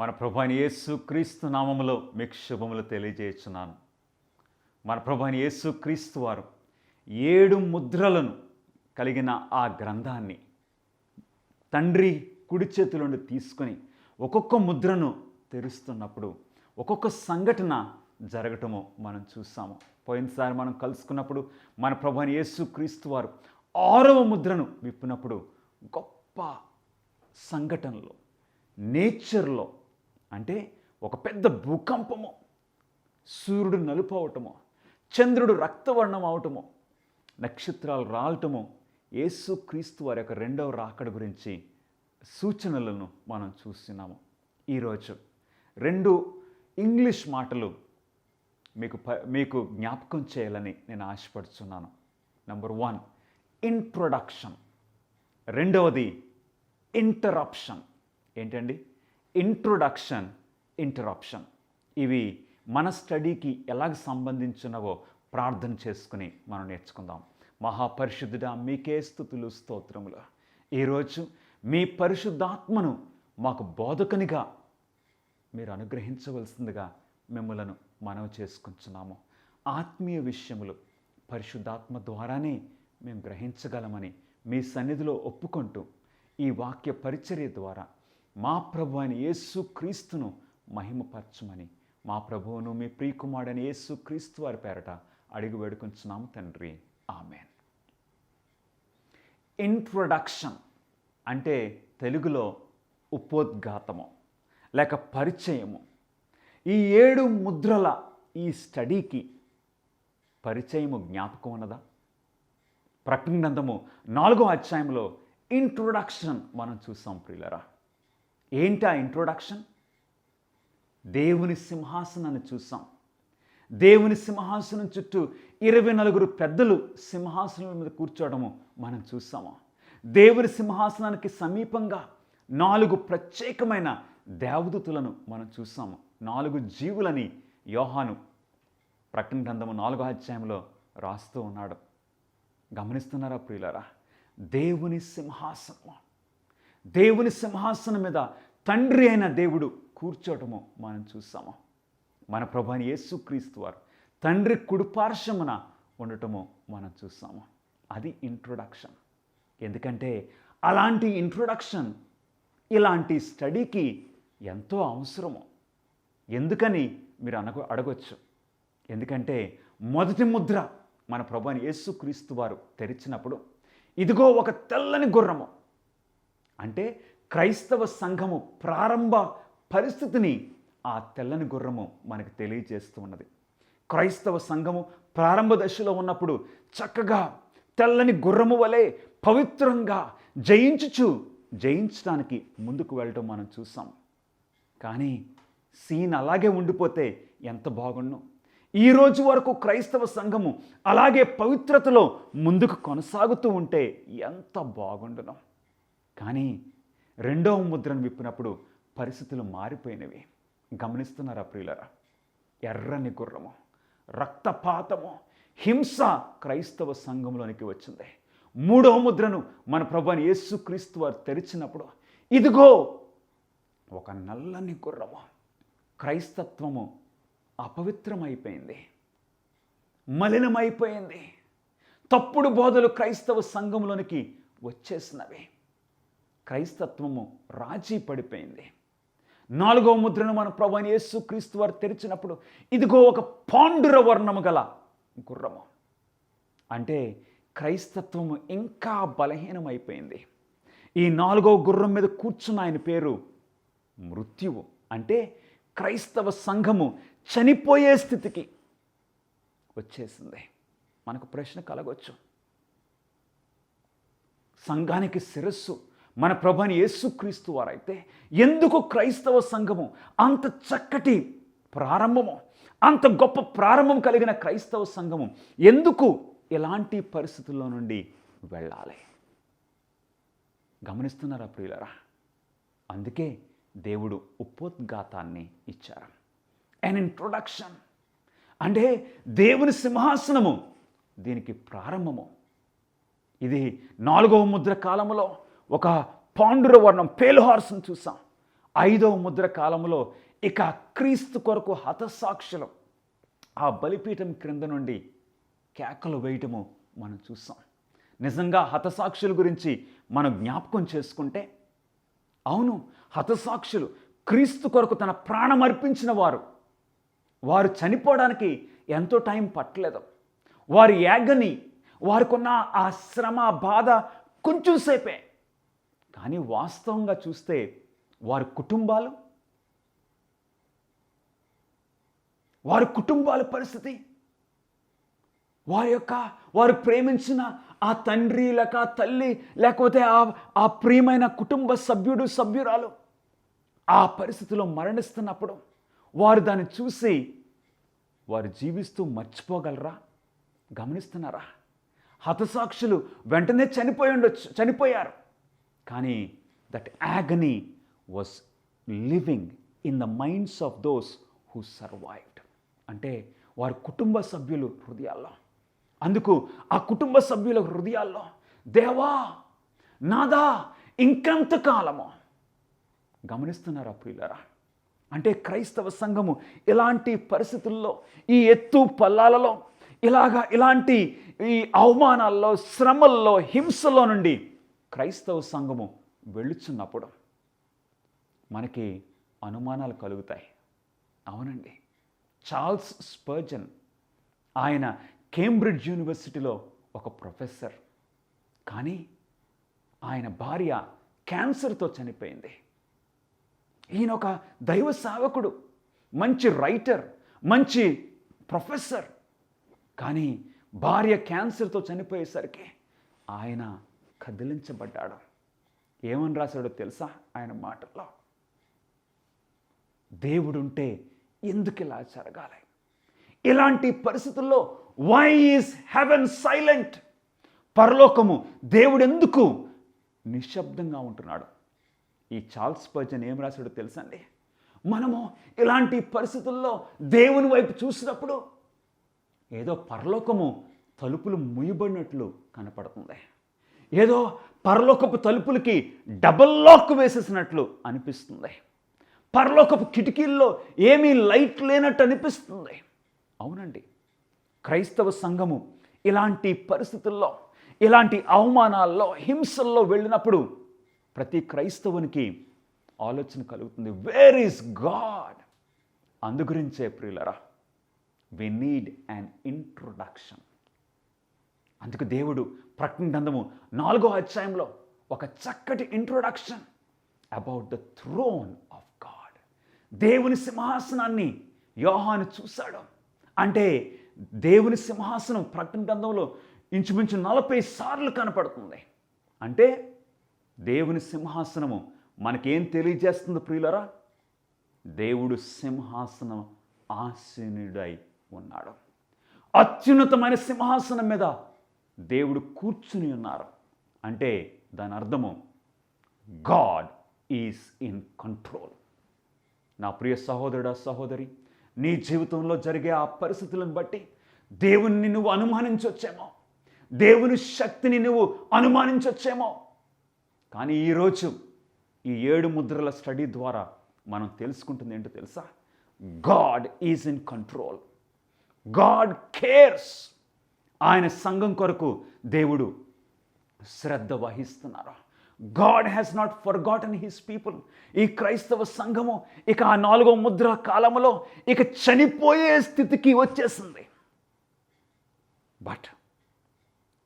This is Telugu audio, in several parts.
మన ప్రభువైన యేసు క్రీస్తు నామములో మీకు శుభములు తెలియజేస్తున్నాను. మన ప్రభువైన యేసు క్రీస్తు వారు 7 ముద్రలను కలిగిన ఆ గ్రంథాన్ని తండ్రి కుడి చేతిలో నుండి తీసుకొని ఒక్కొక్క ముద్రను తెరుస్తున్నప్పుడు ఒక్కొక్క సంఘటన జరగటము మనం చూసాము. పోయినసారి మనం కలుసుకున్నప్పుడు మన ప్రభువైన యేసు క్రీస్తు వారు 6వ ముద్రను విప్పినప్పుడు గొప్ప సంఘటనలో నేచర్లో, అంటే ఒక పెద్ద భూకంపము, సూర్యుడు నలుపు అవటము, చంద్రుడు రక్తవర్ణం అవటము, నక్షత్రాలు రాలటము, యేసు క్రీస్తు వారి యొక్క 2వ రాకడ గురించి సూచనలను మనం చూస్తున్నాము. ఈరోజు 2 ఇంగ్లీష్ మాటలు మీకు జ్ఞాపకం చేయాలని నేను ఆశపడుతున్నాను. నెంబర్ 1 ఇంట్రొడక్షన్, రెండవది ఇంటరప్షన్. ఏంటండి? Introduction, interruption. ఇవి మన స్టడీకి ఎలాగ సంబంధించినవో ప్రార్థన చేసుకుని మనం నేర్చుకుందాం. మహాపరిశుద్ధుడా, మీకే స్తుతులు స్తోత్రములు. ఈరోజు మీ పరిశుద్ధాత్మను మాకు బోధకునిగా మీరు అనుగ్రహించవలసిందిగా మిమ్మలను మనవి చేసుకుంటున్నాము. ఆత్మీయ విషయములు పరిశుద్ధాత్మ ద్వారానే మేము గ్రహించగలమని మీ సన్నిధిలో ఒప్పుకుంటూ ఈ వాక్య పరిచర్య ద్వారా మా ప్రభు అయిన యేసు క్రీస్తును మహిమపరచమని మా ప్రభువును మీ ప్రియకుమారుడైన యేసు క్రీస్తు వారి పేరట అడిగి వేడుకుంటున్నాము తండ్రి. ఆమెన్. ఇంట్రొడక్షన్ అంటే తెలుగులో ఉపోద్ఘాతము లేక పరిచయము. ఈ 7 ముద్రల ఈ స్టడీకి పరిచయము జ్ఞాపకం ఉన్నదా? ప్రకటన గ్రంథము 4వ అధ్యాయంలో ఇంట్రొడక్షన్ మనం చూసాం ప్రియులరా. ఏంటి ఆ ఇంట్రొడక్షన్? దేవుని సింహాసనాన్ని చూసాం. దేవుని సింహాసనం చుట్టూ 24 పెద్దలు సింహాసనం మీద కూర్చోవడము మనం చూసాము. దేవుని సింహాసనానికి సమీపంగా 4 ప్రత్యేకమైన దేవదూతలను మనం చూసాము. 4 జీవులని యోహాను ప్రకటన గ్రంథము 4వ అధ్యాయంలో రాస్తూ ఉన్నాడు. గమనిస్తున్నారా ప్రియులారా? దేవుని సింహాసనం మీద తండ్రి అయిన దేవుడు కూర్చోవటము మనం చూసాము. మన ప్రభువైన యేసు క్రీస్తు వారు తండ్రి కుడిపార్శ్వమున ఉండటము మనం చూసాము. అది ఇంట్రొడక్షన్. ఎందుకంటే అలాంటి ఇంట్రొడక్షన్ ఇలాంటి స్టడీకి ఎంతో అవసరము. ఎందుకని మీరు అడగొచ్చు. ఎందుకంటే మొదటి ముద్ర మన ప్రభువైన యేసు క్రీస్తు వారు తెరిచినప్పుడు ఇదిగో ఒక తెల్లని గుర్రము, అంటే క్రైస్తవ సంఘము ప్రారంభ పరిస్థితిని ఆ తెల్లని గుర్రము మనకు తెలియజేస్తూ ఉన్నది. క్రైస్తవ సంఘము ప్రారంభ దశలో ఉన్నప్పుడు చక్కగా తెల్లని గుర్రము వలె పవిత్రంగా జయించడానికి ముందుకు వెళ్ళటం మనం చూసాం. కానీ సీన్ అలాగే ఉండిపోతే ఎంత బాగుండు. ఈ రోజు వరకు క్రైస్తవ సంఘము అలాగే పవిత్రతలో ముందుకు కొనసాగుతూ ఉంటే ఎంత బాగుండును. కానీ 2వ ముద్రను విప్పినప్పుడు పరిస్థితులు మారిపోయినవి. గమనిస్తున్నారా ప్రియులరా? ఎర్రని గుర్రము, రక్తపాతము, హింస క్రైస్తవ సంఘంలోనికి వచ్చింది. 3వ ముద్రను మన ప్రభువైన యేసు క్రీస్తు వారు తెరిచినప్పుడు ఇదిగో ఒక నల్లని గుర్రము. క్రైస్తత్వము అపవిత్రమైపోయింది, మలినమైపోయింది. తప్పుడు బోధలు క్రైస్తవ సంఘంలోనికి వచ్చేసినవి. క్రైస్తత్వము రాజీ పడిపోయింది. 4వ ముద్రను మన ప్రభువైన యేసు క్రీస్తు వారు తెరిచినప్పుడు ఇదిగో ఒక పాండుర వర్ణము గల గుర్రము. అంటే క్రైస్తత్వము ఇంకా బలహీనమైపోయింది. ఈ 4వ గుర్రం మీద కూర్చున్న ఆయన పేరు మృత్యువు. అంటే క్రైస్తవ సంఘము చనిపోయే స్థితికి వచ్చేసింది. మనకు ప్రశ్న కలగవచ్చు, సంఘానికి శిరస్సు మన ప్రభువైన యేసు క్రీస్తు వారైతే ఎందుకు క్రైస్తవ సంఘము అంత చక్కటి ప్రారంభము, అంత గొప్ప ప్రారంభం కలిగిన క్రైస్తవ సంఘము ఎందుకు ఎలాంటి పరిస్థితుల్లో నుండి వెళ్ళాలి? గమనిస్తున్నారా ప్రియులరా? అందుకే దేవుడు ఉపోద్ఘాతాన్ని ఇచ్చారు. an ఇంట్రొడక్షన్ అంటే దేవుని సింహాసనము దీనికి ప్రారంభము. ఇది 4వ ముద్ర కాలములో ఒక పాండుర వర్ణం పేల్ హార్స్ను చూసాం. 5వ ముద్ర కాలంలో ఇక క్రీస్తు కొరకు హతసాక్షులు ఆ బలిపీఠం క్రింద నుండి కేకలు వేయటము మనం చూస్తాం. నిజంగా హతసాక్షుల గురించి మనం జ్ఞాపకం చేసుకుంటే, అవును, హతసాక్షులు క్రీస్తు కొరకు తన ప్రాణం అర్పించిన వారు చనిపోవడానికి ఎంతో టైం పట్టలేదు. వారి యాగని, వారికున్న ఆ శ్రమ, బాధ కొంచెం సేపే. కానీ వాస్తవంగా చూస్తే వారి కుటుంబాల పరిస్థితి, వారు ప్రేమించిన ఆ తండ్రి లేక తల్లి, లేకపోతే ఆ ప్రియమైన కుటుంబ సభ్యురాలు ఆ పరిస్థితిలో మరణిస్తున్నప్పుడు వారు దాన్ని చూసి వారు జీవిస్తూ మర్చిపోగలరా? గమనిస్తున్నారా? హతసాక్షులు వెంటనే చనిపోయారు. కానీ that agony was living in the minds of those who survived. అంటే వారి కుటుంబ సభ్యులు హృదయాల్లో, అందుకు ఆ కుటుంబ సభ్యుల హృదయాల్లో, దేవా నాదా ఇంకెంతకాలమో. గమనిస్తున్నారా ప్రియులారా? అంటే క్రైస్తవ సంఘము ఇలాంటి పరిస్థితుల్లో, ఈ ఎత్తు పల్లాలలో, ఇలాంటి ఈ అవమానాల్లో, శ్రమల్లో, హింసలో నుండి క్రైస్తవ సంఘము వెళ్ళుచున్నప్పుడు మనకి అనుమానాలు కలుగుతాయి. అవునండి, చార్ల్స్ స్పర్జన్, ఆయన కేంబ్రిడ్జ్ యూనివర్సిటీలో ఒక ప్రొఫెసర్. కానీ ఆయన భార్య క్యాన్సర్తో చనిపోయింది. ఈయన ఒక దైవ సేవకుడు, మంచి రైటర్, మంచి ప్రొఫెసర్. కానీ భార్య క్యాన్సర్తో చనిపోయేసరికి ఆయన కదిలించబడ్డాడు. ఏమని రాశాడో తెలుసా? ఆయన మాటల్లో, దేవుడుంటే ఎందుకు ఇలా జరగాలి? ఇలాంటి పరిస్థితుల్లో వై ఈజ్ హెవెన్ సైలెంట్? పరలోకము దేవుడు ఎందుకు నిశ్శబ్దంగా ఉంటున్నాడు? ఈ చార్ల్స్ స్పర్జన్ ఏం రాశాడో తెలుసండి? మనము ఇలాంటి పరిస్థితుల్లో దేవుని వైపు చూసినప్పుడు ఏదో పరలోకము తలుపులు ముయ్యబడినట్లు కనపడుతుంది. ఏదో పరలోకపు తలుపులకి డబల్ లాక్ వేసేసినట్లు అనిపిస్తుంది. పరలోకపు కిటికీల్లో ఏమీ లైట్ లేనట్టు అనిపిస్తుంది. అవునండి, క్రైస్తవ సంఘము ఇలాంటి పరిస్థితుల్లో, ఇలాంటి అవమానాల్లో, హింసల్లో వెళ్ళినప్పుడు ప్రతి క్రైస్తవునికి ఆలోచన కలుగుతుంది, వేర్ ఈజ్ గాడ్? అందుగురించే ప్రియులరా, వి నీడ్ అన్ ఇంట్రొడక్షన్. అందుకు దేవుడు ప్రకటన గ్రంథము 4వ అధ్యాయంలో ఒక చక్కటి introduction about the throne of God. దేవుని సింహాసనాన్ని యోహాను చూశాడు. అంటే దేవుని సింహాసనం ప్రకటన గ్రంథంలో ఇంచుమించు 40 సార్లు కనపడుతుంది. అంటే దేవుని సింహాసనము మనకేం తెలియజేస్తుంది ప్రియులరా? దేవుడు సింహాసనం ఆసీనుడై ఉన్నాడు. అత్యున్నతమైన సింహాసనం మీద దేవుడు కూర్చుని ఉన్నారు. అంటే దాని అర్థము గాడ్ ఈజ్ ఇన్ కంట్రోల్. నా ప్రియ సహోదరుడా, సహోదరి, నీ జీవితంలో జరిగే ఆ పరిస్థితులను బట్టి దేవుణ్ణి నువ్వు అనుమానించవచ్చేమో, దేవుని శక్తిని నువ్వు అనుమానించవచ్చేమో. కానీ ఈరోజు ఈ 7 ముద్రల స్టడీ ద్వారా మనం తెలుసుకుంటుంది ఏంటో తెలుసా? God is in control. God cares. ఆయన సంఘం కొరకు దేవుడు శ్రద్ధ వహిస్తున్నారు. God has not forgotten his people. ఈ క్రైస్తవ సంఘము ఇక ఆ 4వ ముద్ర కాలంలో ఇక చనిపోయే స్థితికి వచ్చేసింది. బట్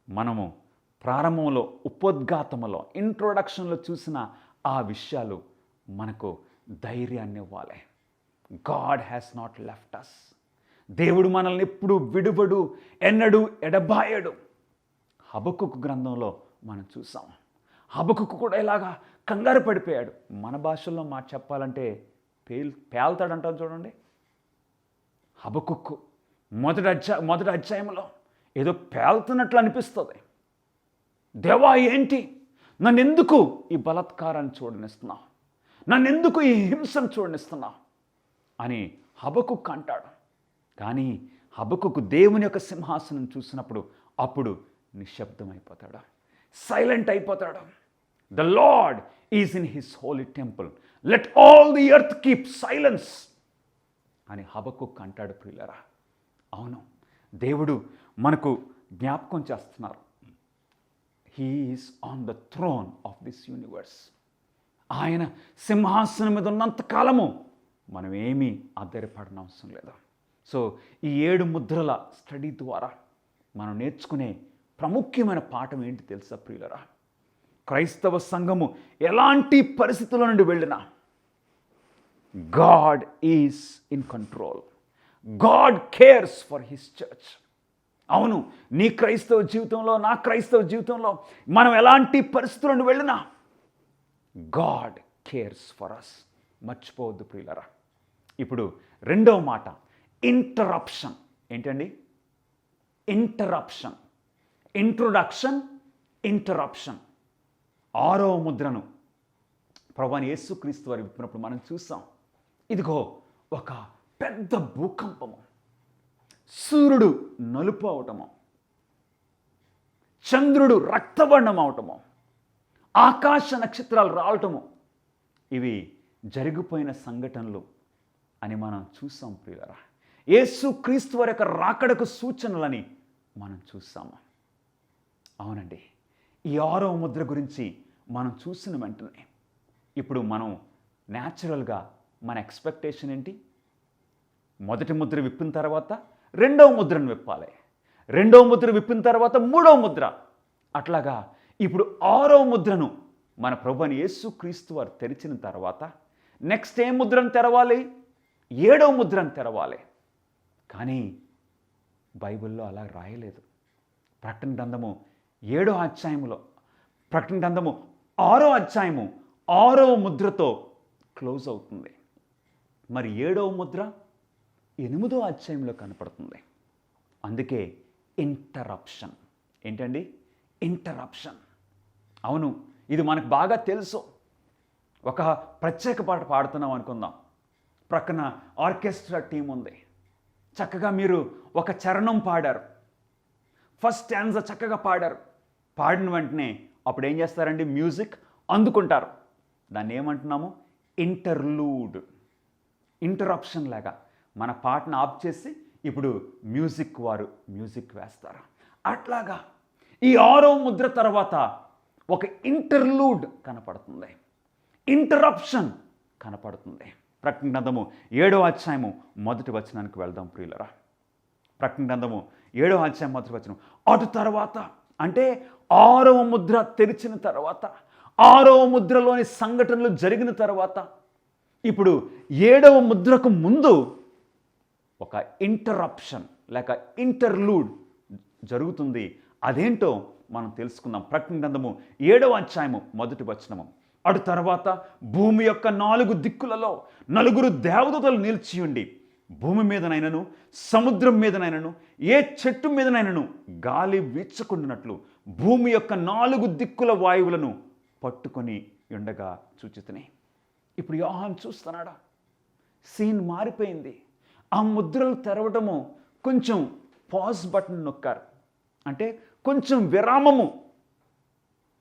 మనము ప్రారంభంలో, ఉపోద్ఘాతములో, ఇంట్రొడక్షన్లో చూసిన ఆ విషయాలు మనకు ధైర్యాన్ని ఇవ్వాలి. God has not left us. దేవుడు మనల్ని ఎప్పుడు విడువడు, ఎన్నడూ ఎడబాయడు. హబక్కుకు గ్రంథంలో మనం చూసాం. హబక్కుకు కూడా ఇలాగా కంగారు పడిపోయాడు. మన భాషల్లో మాట చెప్పాలంటే పేల్తాడంటాం చూడండి. హబక్కుకు మొదటి అధ్యాయంలో ఏదో పేల్తున్నట్లు అనిపిస్తుంది. దేవా, ఏంటి నన్నెందుకు ఈ బలాత్కారాన్ని చూడనిస్తున్నావు? నన్నెందుకు ఈ హింసను చూడనిస్తున్నావు అని హబక్కుకు అంటాడు. కానీ హబక్కుకు దేవుని యొక్క సింహాసనం చూసినప్పుడు అప్పుడు నిశ్శబ్దమైపోతాడు, సైలెంట్ అయిపోతాడు. The Lord is in his holy temple, let all the earth keep silence అని హబక్కుక్ అంటాడు ప్రియులారా. అవును, దేవుడు మనకు జ్ఞాపకం చేస్తున్నారు. He is on the throne of this universe. ఆయన సింహాసనం మీద ఉన్నంత కాలము మనం ఏమీ ఆధారపడిన అవసరం లేదు. సో ఈ 7 ముద్రల స్టడీ ద్వారా మనం నేర్చుకునే ప్రాముఖ్యమైన పాఠం ఏంటి తెలుసా ప్రియులరా? క్రైస్తవ సంఘము ఎలాంటి పరిస్థితుల నుండి వెళ్ళినా God is in control. God cares for his church. అవును, నీ క్రైస్తవ జీవితంలో, నా క్రైస్తవ జీవితంలో మనం ఎలాంటి పరిస్థితుల నుండి వెళ్ళినా గాడ్ కేర్స్ ఫర్ అస్. మర్చిపోవద్దు ప్రియులరా. ఇప్పుడు రెండవ మాట, ఇంటరప్షన్. ఏంటండి? ఇంటరప్షన్. Introduction, interruption. 6వ ముద్రను ప్రభువైన యేసుక్రీస్తు వారు విప్పినప్పుడు మనం చూసాం. ఇదిగో ఒక పెద్ద భూకంపము, సూర్యుడు నలుపు అవటము, చంద్రుడు రక్తవర్ణం అవటము, ఆకాశ నక్షత్రాలు రావటము, ఇవి జరిగిపోయిన సంఘటనలు అని మనం చూసాం ప్రియులారా. యేసుక్రీస్తు వారి యొక్క రాకడకు సూచనలని మనం చూసాము. అవునండి, ఈ 6వ ముద్ర గురించి మనం చూసిన వెంటనే ఇప్పుడు మనం న్యాచురల్గా మన ఎక్స్పెక్టేషన్ ఏంటి? మొదటి ముద్ర విప్పిన తర్వాత 2వ ముద్రను విప్పాలి, 2వ ముద్ర విప్పిన తర్వాత 3వ ముద్ర. అట్లాగా ఇప్పుడు 6వ ముద్రను మన ప్రభువైన యేసుక్రీస్తు వారు తెరిచిన తర్వాత నెక్స్ట్ ఏ ముద్రను తెరవాలి? 7వ ముద్రను తెరవాలి. కానీ బైబిల్లో అలా రాయలేదు. ప్రకటన గ్రంథము 7వ అధ్యాయములో, ప్రకటన గ్రంథము 6వ అధ్యాయము 6వ ముద్రతో క్లోజ్ అవుతుంది. మరి 7వ ముద్ర 8వ అధ్యాయంలో కనపడుతుంది. అందుకే ఇంటరప్షన్. ఏంటండి? ఇంటరప్షన్. అవును, ఇది మనకు బాగా తెలుసు. ఒక ప్రత్యేక పాట పాడుతున్నాం అనుకుందాం, ప్రక్కన ఆర్కెస్ట్రా టీం ఉంది, చక్కగా మీరు ఒక చరణం పాడారు, ఫస్ట్ స్టాంజా చక్కగా పాడారు. పాడిన వెంటనే అప్పుడు ఏం చేస్తారండి? మ్యూజిక్ అందుకుంటారు. దాన్ని ఏమంటున్నాము? ఇంటర్లూడ్. ఇంటరప్షన్ లాగా మన పాటను ఆఫ్ చేసి ఇప్పుడు మ్యూజిక్ వారు మ్యూజిక్ వేస్తారు. అట్లాగా ఈ 6వ ముద్ర తర్వాత ఒక ఇంటర్లూడ్ కనపడుతుంది, ఇంటరప్షన్ కనపడుతుంది. ప్రకటన గ్రంథము 7వ అధ్యాయము 1వ వచనానికి వెళ్దాం ప్రియులరా. ప్రకటన గ్రంథము 7వ అధ్యాయం 1వ వచనం. అటు తర్వాత అంటే 6వ ముద్ర తెరిచిన తర్వాత, 6వ ముద్రలోని సంఘటనలు జరిగిన తర్వాత ఇప్పుడు 7వ ముద్రకు ముందు ఒక ఇంటరప్షన్ లేక ఇంటర్లూడ్ జరుగుతుంది. అదేంటో మనం తెలుసుకుందాం. ప్రకటన గ్రంథము 7వ అధ్యాయము 1వ వచనము. అటు తర్వాత భూమి యొక్క 4 దిక్కులలో 4 దేవదూతలు నిలిచి ఉండి, భూమి మీదనైనను సముద్రం మీదనైనను ఏ చెట్టు మీదనైనను గాలి వీచకుండానట్లు భూమి యొక్క 4 దిక్కుల వాయువులను పట్టుకొని ఉండగా చూచితిని. ఇప్పుడు యోహాను చూస్తున్నాడా? సీన్ మారిపోయింది. ఆ ముద్రలు తెరవడము కొంచెం పాజ్ బటన్ నొక్కారు, అంటే కొంచెం విరామము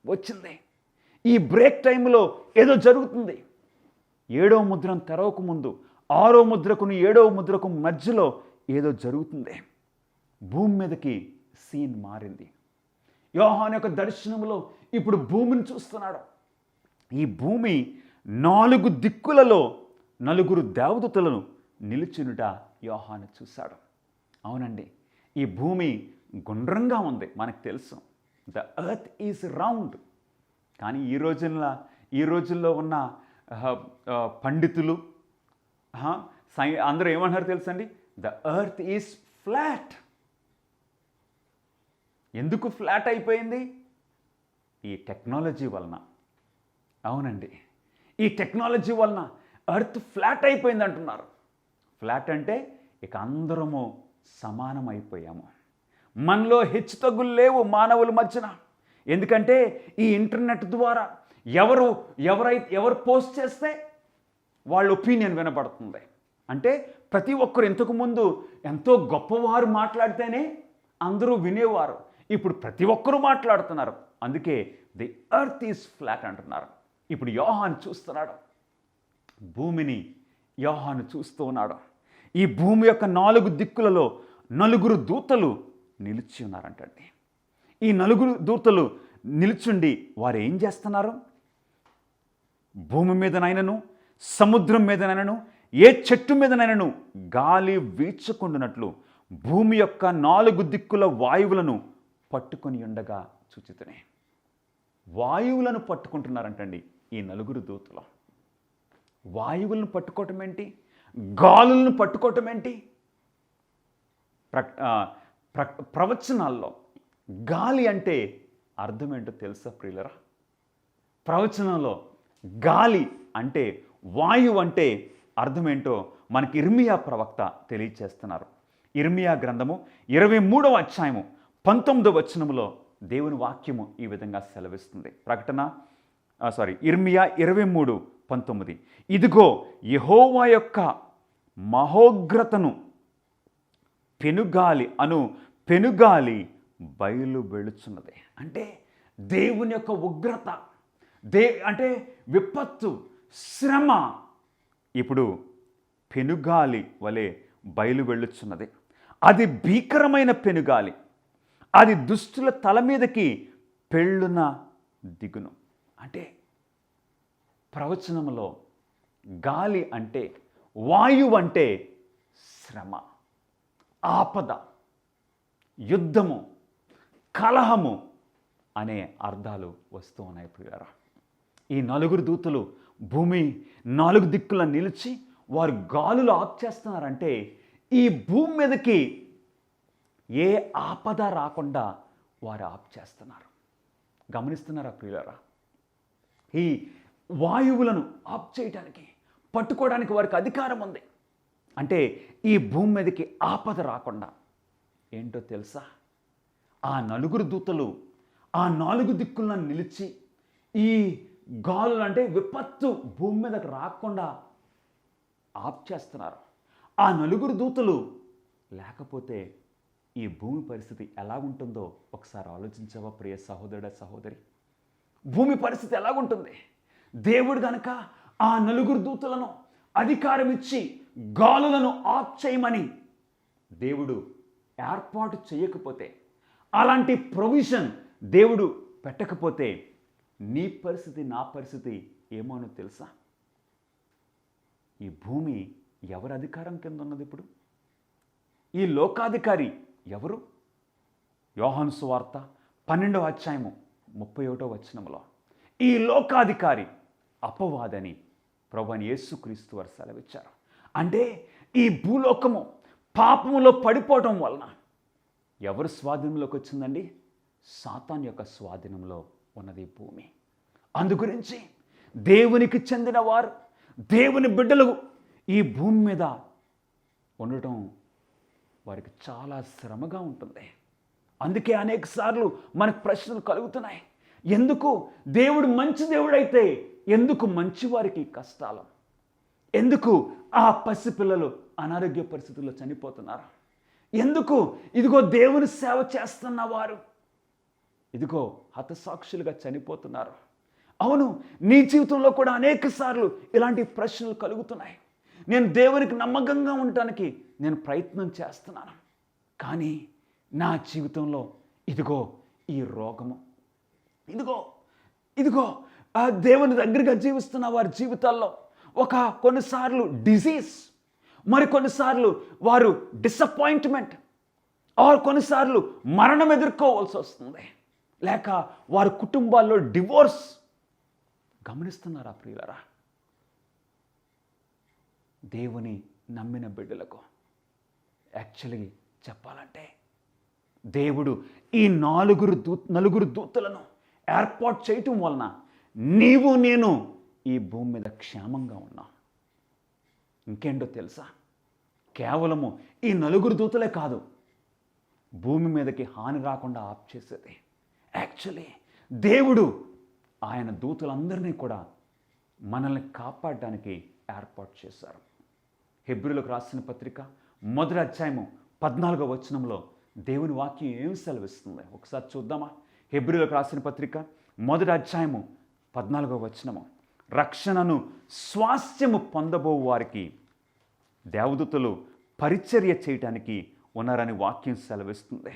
వచ్చింది. ఈ బ్రేక్ టైంలో ఏదో జరుగుతుంది. 7వ ముద్రను తెరవకముందు 6వ ముద్రకును 7వ ముద్రకు మధ్యలో ఏదో జరుగుతుంది. భూమి మీదకి సీన్ మారింది. యోహాను యొక్క దర్శనంలో ఇప్పుడు భూమిని చూస్తున్నాడు. ఈ భూమి 4 దిక్కులలో 4 దేవదూతలను నిలిచినుట యోహాను చూశాడు. అవునండి, ఈ భూమి గుండ్రంగా ఉంది, మనకు తెలుసు. The earth is round. కానీ ఈ రోజుల్లో ఉన్న పండితులు అందరూ ఏమంటారు తెలుసండి? The earth is flat. ఎందుకు ఫ్లాట్ అయిపోయింది? ఈ టెక్నాలజీ వలన. అవునండి, ఈ టెక్నాలజీ వలన ఎర్త్ ఫ్లాట్ అయిపోయింది అంటున్నారు. ఫ్లాట్ అంటే ఇక అందరము సమానం అయిపోయాము. మనలో హెచ్చు తగ్గులు లేవు మానవుల మధ్యన. ఎందుకంటే ఈ ఇంటర్నెట్ ద్వారా ఎవరు పోస్ట్ చేస్తే వాళ్ళ ఒపీనియన్ వినపడుతుంది. అంటే ప్రతి ఒక్కరు ఇంతకుముందు ఎంతో గొప్పవారు మాట్లాడితేనే అందరూ వినేవారు. ఇప్పుడు ప్రతి ఒక్కరూ మాట్లాడుతున్నారు. అందుకే ది ఎర్త్ ఈజ్ ఫ్లాట్ అంటున్నారు. ఇప్పుడు యోహాను చూస్తున్నాడు. భూమిని యోహాను చూస్తూ ఉన్నాడు. ఈ భూమి యొక్క 4 దిక్కులలో 4 దూతలు నిలిచి ఉన్నారంటండి. ఈ 4 దూతలు నిలుచుండి వారు ఏం చేస్తున్నారు? భూమి మీదనైనను సముద్రం మీదనైనను ఏ చెట్టు మీదనైనను గాలి వీచుకుండునట్లు భూమి యొక్క 4 దిక్కుల వాయువులను పట్టుకొని ఉండగా చూచితిని. వాయువులను పట్టుకుంటున్నారంటండి ఈ 4 దూతలు. వాయువులను పట్టుకోవటం ఏంటి? గాలులను పట్టుకోవటం ఏంటి? ప్రవచనాల్లో గాలి అంటే అర్థం ఏంటో తెలుసా ప్రియులరా? ప్రవచనంలో గాలి అంటే, వాయువు అంటే అర్థం ఏంటో మనకి ఇర్మియా ప్రవక్త తెలియచేస్తున్నారు. ఇర్మియా గ్రంథము 23వ అధ్యాయము 19వ వచనములో దేవుని వాక్యము ఈ విధంగా సెలవిస్తుంది. ఇర్మియా 23:19. ఇదిగో యెహోవా యొక్క మహోగ్రతను పెనుగాలి బయలు వెళుచున్నది. అంటే దేవుని యొక్క ఉగ్రత, అంటే విపత్తు, శ్రమ ఇప్పుడు పెనుగాలి వలె బయలు వెళ్ళుచున్నది. అది భీకరమైన పెనుగాలి. అది దుష్టుల తల మీదకి పెళ్ళున దిగును. అంటే ప్రవచనంలో గాలి అంటే, వాయువు అంటే శ్రమ, ఆపద, యుద్ధము, కలహము అనే అర్థాలు వస్తూ ఉన్నాయి ప్రియులారా. ఈ 4 దూతలు భూమి 4 దిక్కుల నిలిచి వారు గాలులు ఆఫ్ చేస్తున్నారంటే ఈ భూమి మీదకి ఏ ఆపద రాకుండా వారు ఆఫ్ చేస్తున్నారు. గమనిస్తున్నారా ప్రియులారా? ఈ వాయువులను ఆఫ్ చేయడానికి, పట్టుకోవడానికి వారికి అధికారం ఉంది. అంటే ఈ భూమి మీదకి ఆపద రాకుండా. ఏంటో తెలుసా? ఆ 4 దూతలు ఆ 4 దిక్కులను నిలిచి ఈ గాలులు అంటే విపత్తు భూమి మీదకి రాకుండా ఆఫ్ చేస్తున్నారు. ఆ 4 దూతలు లేకపోతే ఈ భూమి పరిస్థితి ఎలా ఉంటుందో ఒకసారి ఆలోచించవా ప్రియ సహోదరుడ, సహోదరి? భూమి పరిస్థితి ఎలాగుంటుంది? దేవుడు గనక ఆ 4 దూతలను అధికారం ఇచ్చి గాలులను ఆఫ్ చేయమని దేవుడు ఏర్పాటు చేయకపోతే, అలాంటి ప్రొవిజన్ దేవుడు పెట్టకపోతే నీ పరిస్థితి, నా పరిస్థితి ఏమోనో తెలుసా? ఈ భూమి ఎవరి అధికారం కింద ఉన్నది ఇప్పుడు? ఈ లోకాధికారి ఎవరు? యోహాను సువార్త 12వ అధ్యాయము 31వ వచనములో ఈ లోకాధికారి అపవాదని ప్రభువైన యేసుక్రీస్తు వారు సెలవిచ్చారు. అంటే ఈ భూలోకము పాపములో పడిపోవటం వలన ఎవరు స్వాధీనంలోకి వచ్చిందండి? సాతాన్ యొక్క స్వాధీనంలో ఉన్నది భూమి. అందుగురించి దేవునికి చెందిన వారు, దేవుని బిడ్డలు ఈ భూమి మీద ఉండటం వారికి చాలా శ్రమగా ఉంటుంది. అందుకే అనేక సార్లు మనకు ప్రశ్నలు కలుగుతున్నాయి. ఎందుకు దేవుడు మంచి దేవుడైతే ఎందుకు మంచివారికి కష్టాలు? ఎందుకు ఆ పసిపిల్లలు అనారోగ్య పరిస్థితుల్లో చనిపోతున్నారు? ఎందుకు ఇదిగో దేవుని సేవ చేస్తున్న వారు ఇదిగో హతసాక్షులుగా చనిపోతున్నారు? అవును, నీ జీవితంలో కూడా అనేక సార్లు ఇలాంటి ప్రశ్నలు కలుగుతున్నాయి. నేను దేవునికి నమ్మకంగా ఉండటానికి నేను ప్రయత్నం చేస్తున్నాను, కానీ నా జీవితంలో ఇదిగో ఈ రోగము, ఇదిగో ఆ దేవుని దగ్గరగా జీవిస్తున్న వారి జీవితాల్లో కొన్నిసార్లు డిజీజ్, మరి కొన్నిసార్లు వారు డిసప్పాయింట్మెంట్, కొన్నిసార్లు మరణం ఎదుర్కోవాల్సి వస్తుంది, లేక వారి కుటుంబాల్లో డివోర్స్. గమనిస్తున్నారా ప్రియులారా? దేవుని నమ్మిన బిడ్డలకు యాక్చువల్లీ చెప్పాలంటే దేవుడు ఈ 4 దూతలను ఏర్పాటు చేయటం వలన నీవు నేను ఈ భూమి మీద క్షేమంగా ఉన్నాం. ఇంకేంటో తెలుసా? కేవలము ఈ 4 దూతలే కాదు, భూమి మీదకి హాని రాకుండా ఆఫ్ చేసేది యాక్చువల్లీ దేవుడు ఆయన దూతలందరినీ కూడా మనల్ని కాపాడడానికి ఏర్పాటు చేశారు. హెబ్రీయులకు రాసిన పత్రిక 1వ అధ్యాయము 14వ వచనంలో దేవుని వాక్యం ఏమి సెలవిస్తుంది ఒకసారి చూద్దామా? హెబ్రీయులకు రాసిన పత్రిక 1వ అధ్యాయము 14వ వచనము. రక్షణను స్వాస్థ్యము పొందబో వారికి దేవదూతలు పరిచర్య చేయటానికి ఉన్నారని వాక్యం సెలవిస్తుంది.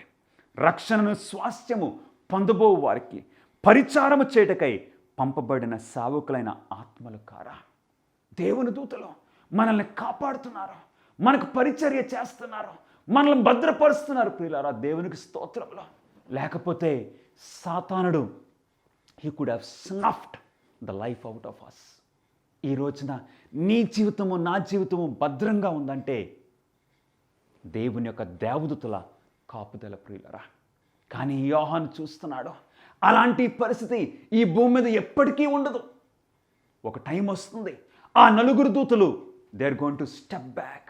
రక్షణను స్వాస్థ్యము పొందబో వారికి పరిచారము చేయటకై పంపబడిన సేవకులైన ఆత్మలు కారా. దేవుని దూతలు మనల్ని కాపాడుతున్నారు, మనకు పరిచర్య చేస్తున్నారు, మనల్ని భద్రపరుస్తున్నారు ప్రియులారా. దేవునికి స్తోత్రంలో. లేకపోతే సాతానుడు he could have snuffed the life out of us. ఈ రోజున నీ జీవితము నా జీవితము భద్రంగా ఉందంటే దేవుని యొక్క దేవదూతల కాపుదల ప్రియులరా. కానీ యోహాను చూస్తున్నాడు, అలాంటి పరిస్థితి ఈ భూమి మీద ఎప్పటికీ ఉండదు. ఒక టైం వస్తుంది, ఆ నలుగురు దూతలు they are going to step back.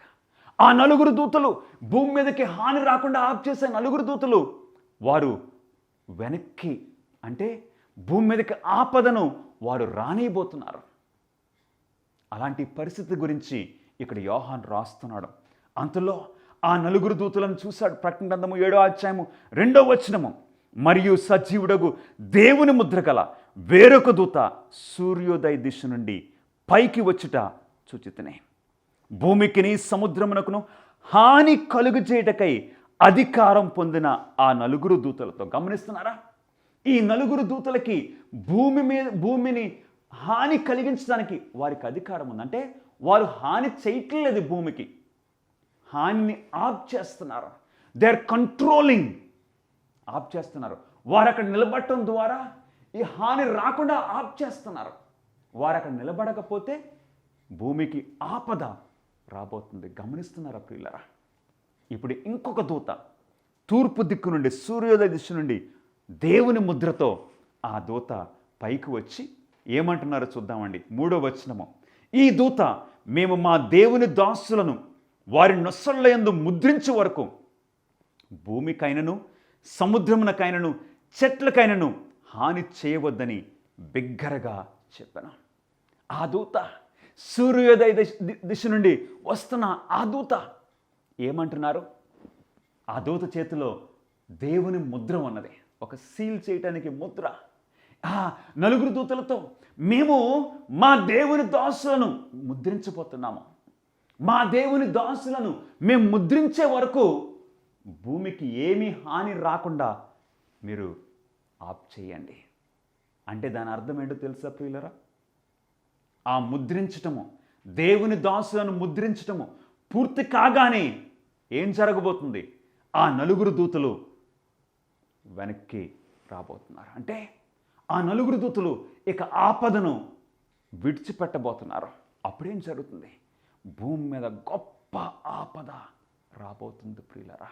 ఆ నలుగురు దూతలు భూమి మీదకి హాని రాకుండా ఆఫ్ చేసే నలుగురు దూతలు వారు వెనక్కి, అంటే భూమి మీదకి ఆపదను వారు రానియబోతున్నారు. అలాంటి పరిస్థితి గురించి ఇక్కడ యోహాను రాస్తున్నాడు. అంతలో ఆ నలుగురు దూతలను చూశాడు. ప్రకటన గ్రంథము 7వ అధ్యాయము 2వ వచనము, మరియు సజీవుడగు దేవుని ముద్ర గల వేరొక దూత సూర్యోదయ దిశ నుండి పైకి వచ్చుట చూచితిని. భూమికిని సముద్రమునకును హాని కలుగు చేయటకై అధికారం పొందిన ఆ నలుగురు దూతలతో, గమనిస్తున్నారా, ఈ నలుగురు దూతలకి భూమిని హాని కలిగించడానికి వారికి అధికారం ఉంది. అంటే వారు హాని చేయట్లేదు, భూమికి హానిని ఆఫ్ చేస్తున్నారు. దే ఆర్ కంట్రోలింగ్, ఆఫ్ చేస్తున్నారు. వారు అక్కడ నిలబడటం ద్వారా ఈ హాని రాకుండా ఆఫ్ చేస్తున్నారు. వారు అక్కడ నిలబడకపోతే భూమికి ఆపద రాబోతుంది. గమనిస్తున్నారా ప్రియులరా. ఇప్పుడు ఇంకొక దూత తూర్పు దిక్కు నుండి, సూర్యోదయ దిశ నుండి దేవుని ముద్రతో ఆ దూత పైకి వచ్చి ఏమంటున్నారో చూద్దామండి. 3వ వచనము, ఈ దూత మేము మా దేవుని దాసులను వారి నొసళ్ళ యందు ముద్రించే వరకు భూమికైనను సముద్రమునకైనను చెట్లకైనను హాని చేయవద్దని బిగ్గరగా చెప్పాను. ఆ దూత సూర్యోదయ దిశ నుండి వస్తున్న ఆ దూత ఏమంటున్నారు? ఆ దూత చేతిలో దేవుని ముద్ర ఉన్నది, ఒక సీల్ చేయటానికి ముద్ర. ఆ నలుగురు దూతలతో మేము మా దేవుని దాసులను ముద్రించబోతున్నాము. మా దేవుని దాసులను మేము ముద్రించే వరకు భూమికి ఏమీ హాని రాకుండా మీరు ఆఫ్ చేయండి. అంటే దాని అర్థం ఏంటో తెలుసా ప్రియులరా? ఆ ముద్రించటము, దేవుని దాసులను ముద్రించటము పూర్తి కాగానే ఏం జరగబోతుంది? ఆ నలుగురు దూతలు వెనక్కి రాబోతున్నారు. అంటే ఆ నలుగురు దూతలు ఇక ఆపదను విడిచిపెట్టబోతున్నారు. అప్పుడేం జరుగుతుంది? భూమి మీద గొప్ప ఆపద రాబోతుంది ప్రియులరా.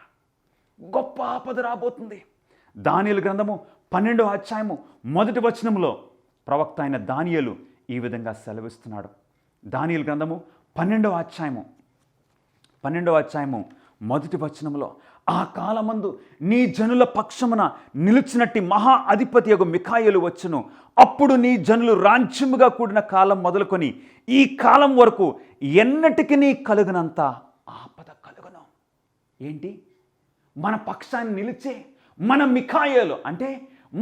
గొప్ప ఆపద రాబోతుంది. దానియేలు గ్రంథము 12వ అధ్యాయము 1వ వచనంలో ప్రవక్త అయిన దానియేలు ఈ విధంగా సెలవిస్తున్నాడు. దానియేలు గ్రంథము 12వ అధ్యాయము 1వ వచనంలో, ఆ కాలమందు నీ జనుల పక్షమున నిలిచినట్టి మహా అధిపతి యొక్క మిఖాయేలు వచ్చును. అప్పుడు నీ జనులు రాజ్యముగా కూడిన కాలం మొదలుకొని ఈ కాలం వరకు ఎన్నటికి నీ కలుగునంత ఆపద కలుగును. ఏంటి? మన పక్షాన్ని నిలిచే మన మిఖాయేలు అంటే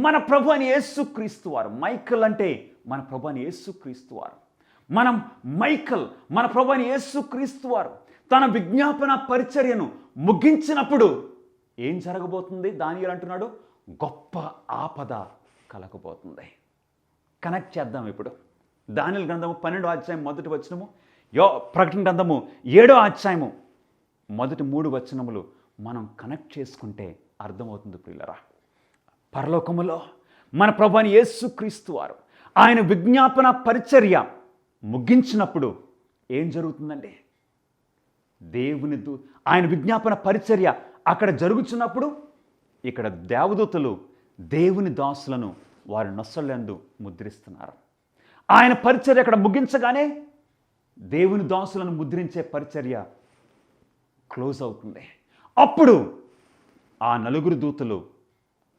మన ప్రభు అని యేసుక్రీస్తు వారు. మైకల్ అంటే మన ప్రభు అని యేసుక్రీస్తు వారు. మన ప్రభు అని యేసుక్రీస్తు వారు తన విజ్ఞాపన పరిచర్యను ముగించినప్పుడు ఏం జరగబోతుంది? దానియేలు అంటున్నాడు, గొప్ప ఆపద కలగబోతుంది. కనెక్ట్ చేద్దాం ఇప్పుడు. దానియేలు గ్రంథము 12వ అధ్యాయం 1వ వచనము, ప్రకటన గ్రంథము 7వ అధ్యాయము మొదటి 3 వచనములు మనం కనెక్ట్ చేసుకుంటే అర్థమవుతుంది ప్రియులరా. పరలోకములో మన ప్రభు అని యేసుక్రీస్తు వారు ఆయన విజ్ఞాపన పరిచర్య ముగించినప్పుడు ఏం జరుగుతుందండి? ఆయన విజ్ఞాపన పరిచర్య అక్కడ జరుగుతున్నప్పుడు ఇక్కడ దేవదూతలు దేవుని దాసులను వారి నొసళ్ళందు ముద్రిస్తున్నారు. ఆయన పరిచర్య అక్కడ ముగించగానే దేవుని దాసులను ముద్రించే పరిచర్య క్లోజ్ అవుతుంది. అప్పుడు ఆ నలుగురు దూతలు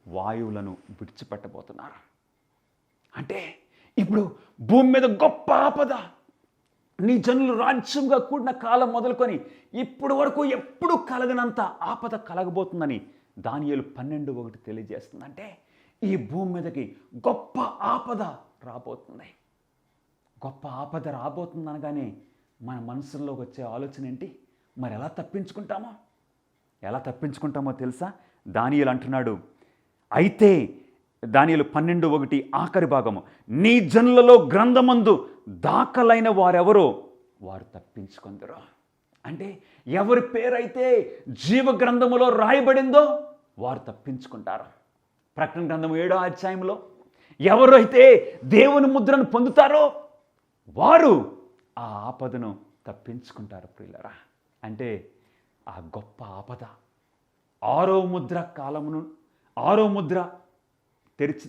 వాయువులను విడిచిపెట్టబోతున్నారు. అంటే ఇప్పుడు భూమి మీద గొప్ప ఆపద, నీ జనులు రాజ్యంగా కూడిన కాలం మొదలుకొని ఇప్పటి వరకు ఎప్పుడు కలగనంత ఆపద కలగబోతుందని దానియేలు 12:1 తెలియజేస్తుంది. అంటే ఈ భూమి మీదకి గొప్ప ఆపద రాబోతుంది. గొప్ప ఆపద రాబోతుంది అనగానే మన మనసులోకి వచ్చే ఆలోచన ఏంటి? మరి ఎలా తప్పించుకుంటామో తెలుసా? దానియేలు అంటున్నాడు, అయితే దానియేలు 12:1 ఆఖరి భాగము, నీ జనులలో గ్రంథమందు దాఖలైన వారెవరో వారు తప్పించుకొందురు. అంటే ఎవరి పేరైతే జీవ గ్రంథములో రాయబడిందో వారు తప్పించుకుంటారు. ప్రకటన గ్రంథం 7వ అధ్యాయంలో ఎవరైతే దేవుని ముద్రను పొందుతారో వారు ఆ ఆపదను తప్పించుకుంటారు ప్రియులరా. అంటే ఆ గొప్ప ఆపద 6వ ముద్ర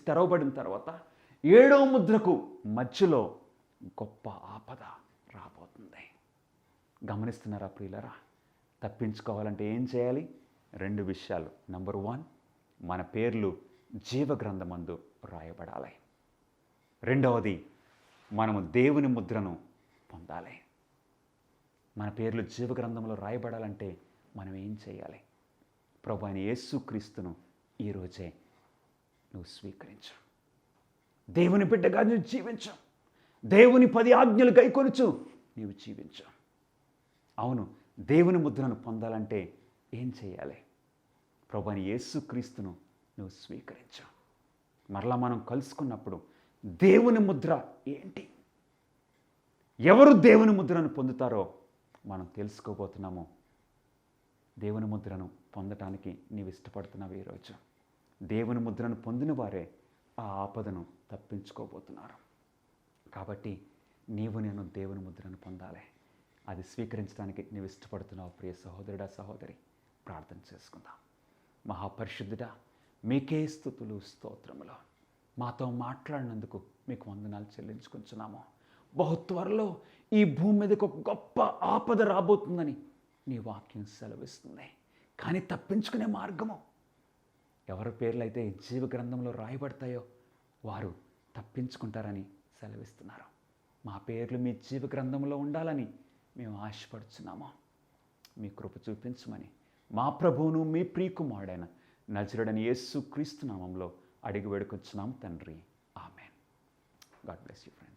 తెరవబడిన తర్వాత 7వ ముద్రకు మధ్యలో గొప్ప ఆపద రాబోతుంది. గమనిస్తున్నారా ప్రియులరా? తప్పించుకోవాలంటే ఏం చేయాలి? 2 విషయాలు. నంబర్ 1, మన పేర్లు జీవ గ్రంథమందు రాయబడాలి. 2వది, మనము దేవుని ముద్రను పొందాలి. మన పేర్లు జీవ గ్రంథంలో రాయబడాలంటే మనం ఏం చేయాలి? ప్రభువైన యేసుక్రీస్తును ఈరోజే నువ్వు స్వీకరించు. దేవుని బిడ్డగా నువ్వు జీవించు. దేవుని 10 ఆజ్ఞలు గైకొనుచు నీవు జీవించు. అవును, దేవుని ముద్రను పొందాలంటే ఏం చేయాలి? ప్రభువైన యేసుక్రీస్తును నువ్వు స్వీకరించు. మరలా మనం కలుసుకున్నప్పుడు దేవుని ముద్ర ఏంటి, ఎవరు దేవుని ముద్రను పొందుతారో మనం తెలుసుకోబోతున్నాము. దేవుని ముద్రను పొందటానికి నీవు ఇష్టపడుతున్నావు ఈరోజు. దేవుని ముద్రను పొందిన వారే ఆ ఆపదను తప్పించుకోబోతున్నారు. కాబట్టి నేను దేవుని ముద్రను పొందాలి. అది స్వీకరించడానికి నీవు ఇష్టపడుతున్నావు ప్రియ సహోదరుడా, సహోదరి. ప్రార్థన చేసుకుందాం. మహాపరిశుద్ధుడా, మీకే స్తుతులు స్తోత్రములు. మాతో మాట్లాడినందుకు మీకు వందనాలు చెల్లించుకుంటున్నాము. బహు త్వరలో ఈ భూమి మీదకి ఒక గొప్ప ఆపద రాబోతుందని నీ వాక్యం సెలవిస్తుంది. కానీ తప్పించుకునే మార్గము, ఎవరి పేర్లు అయితే జీవ గ్రంథంలో రాయబడతాయో వారు తప్పించుకుంటారని సెలవిస్తున్నారు. మా పేర్లు మీ జీవ గ్రంథంలో ఉండాలని మేము ఆశపడుచున్నాము. మీ కృప చూపించమని మా ప్రభువును మీ ప్రియకుమారుడైన నజరుడైన యేసుక్రీస్తు నామములో అడిగి వేడుకొచ్చున్నాం తండ్రి. Amen. God bless you friends.